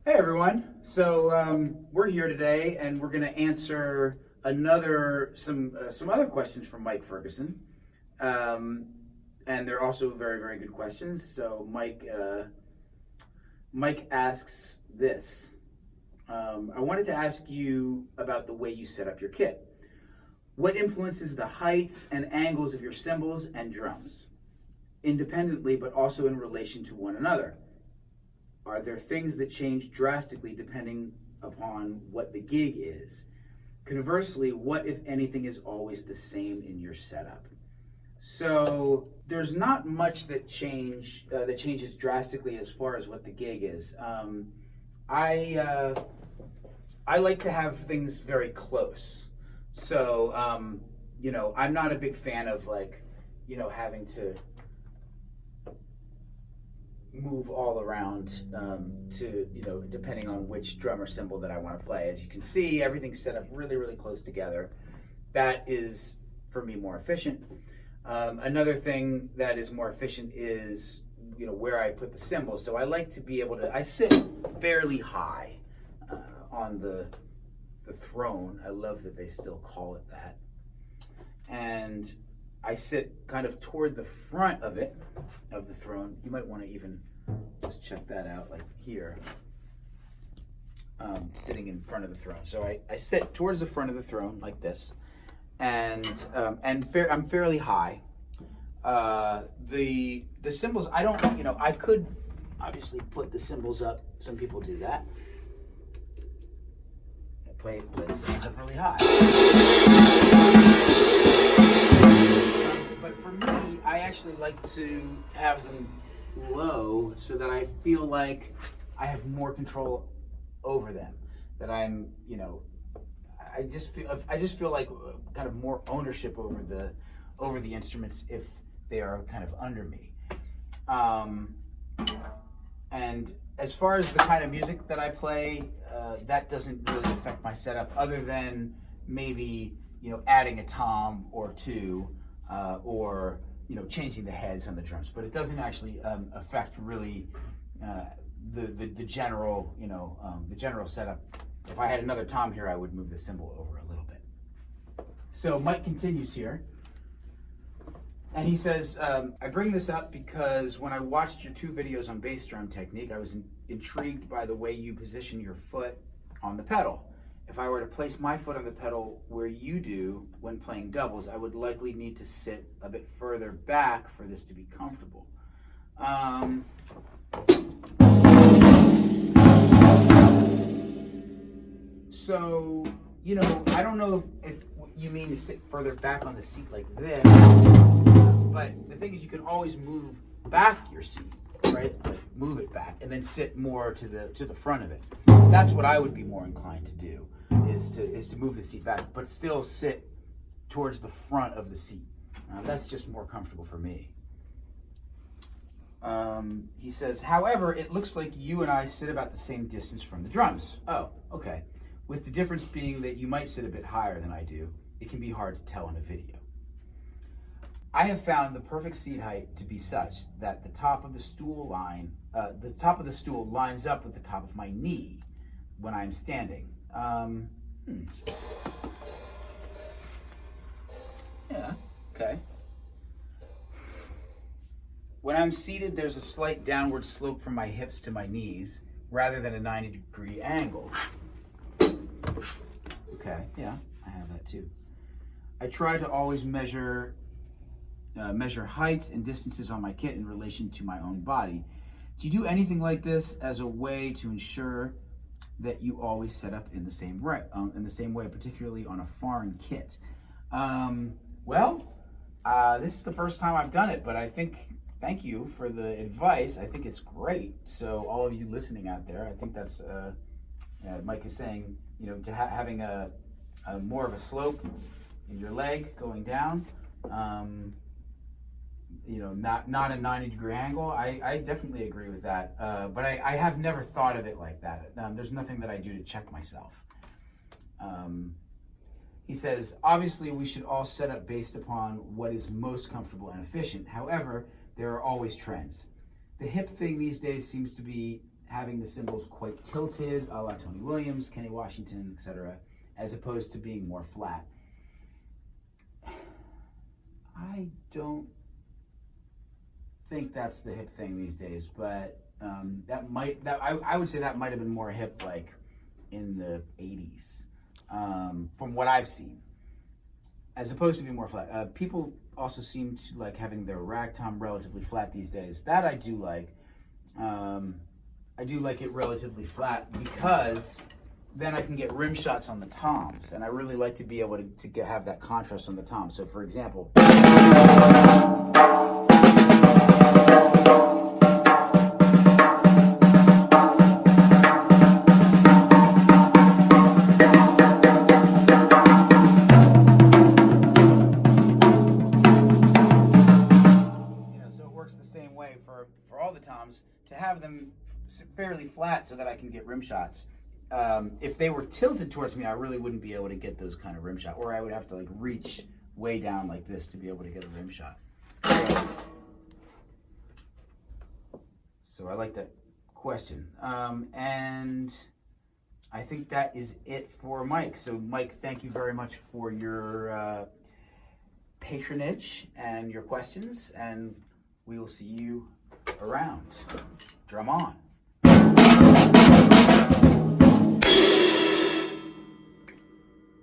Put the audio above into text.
Hey everyone, so we're here today and we're going to answer some other questions from Mike Ferguson, and they're also very, very good questions. So Mike asks this. I wanted to ask you about the way you set up your kit. What influences the heights and angles of your cymbals and drums, independently but also in relation to one another? Are there things that change drastically depending upon what the gig is? Conversely, what, if anything, is always the same in your setup? So there's not much that changes drastically as far as what the gig is. I like to have things very close. So I'm not a big fan of having to move all around depending on which drum or cymbal that I want to play. As you can see, everything's set up really, really close together. That is, for me, more efficient. Another thing that is more efficient is where I put the cymbals. So I like to be able to, I sit fairly high on the throne. I love that they still call it that. And I sit kind of toward the front of the throne. You might want to even just check that out, like here, sitting in front of the throne. So I sit towards the front of the throne like this, and I'm fairly high. The cymbals, I could obviously put the cymbals up. Some people do that. Play the cymbals up really high. But for me, I actually like to have them low so that I feel like I have more control over them. That I'm, I just feel like kind of more ownership over the instruments if they are kind of under me. And as far as the kind of music that I play, that doesn't really affect my setup, other than maybe adding a tom or two. Or changing the heads on the drums, but it doesn't actually affect really the general the general setup. If I had another tom here, I would move the cymbal over a little bit. So Mike continues here, and he says, I bring this up because when I watched your 2 videos on bass drum technique, I was intrigued by the way you position your foot on the pedal. If I were to place my foot on the pedal where you do when playing doubles, I would likely need to sit a bit further back for this to be comfortable. So, I don't know if you mean to sit further back on the seat like this, but the thing is you can always move back your seat, right? Like move it back and then sit more to the front of it. That's what I would be more inclined to do. Is to move the seat back, but still sit towards the front of the seat. That's just more comfortable for me. He says, however, it looks like you and I sit about the same distance from the drums. Oh, okay. With the difference being that you might sit a bit higher than I do, it can be hard to tell in a video. I have found the perfect seat height to be such that the top of the stool lines up with the top of my knee when I'm standing. Yeah, okay. When I'm seated, there's a slight downward slope from my hips to my knees, rather than a 90-degree angle. Okay, yeah, I have that too. I try to always measure heights and distances on my kit in relation to my own body. Do you do anything like this as a way to ensure that you always set up in the same way, particularly on a foreign kit? This is the first time I've done it, but thank you for the advice. I think it's great. So all of you listening out there, I think that's Mike is saying, having a more of a slope in your leg going down. Not a 90-degree angle. I definitely agree with that. But I have never thought of it like that. There's nothing that I do to check myself. He says, obviously we should all set up based upon what is most comfortable and efficient. However, there are always trends. The hip thing these days seems to be having the cymbals quite tilted, a la Tony Williams, Kenny Washington, etc., as opposed to being more flat. I don't think that's the hip thing these days, but I would say that might have been more hip like in the 80s, from what I've seen, as opposed to being more flat. People also seem to like having their rag tom relatively flat these days. That I do like. I do like it relatively flat because then I can get rim shots on the toms, and I really like to be able to have that contrast on the toms. So for example, so it works the same way for all the toms, to have them fairly flat so that I can get rim shots. If they were tilted towards me, I really wouldn't be able to get those kind of rim shots, or I would have to like reach way down like this to be able to get a rim shot. So I like that question. And I think that is it for Mike. So Mike, thank you very much for your patronage and your questions, and we will see you around. Drum on.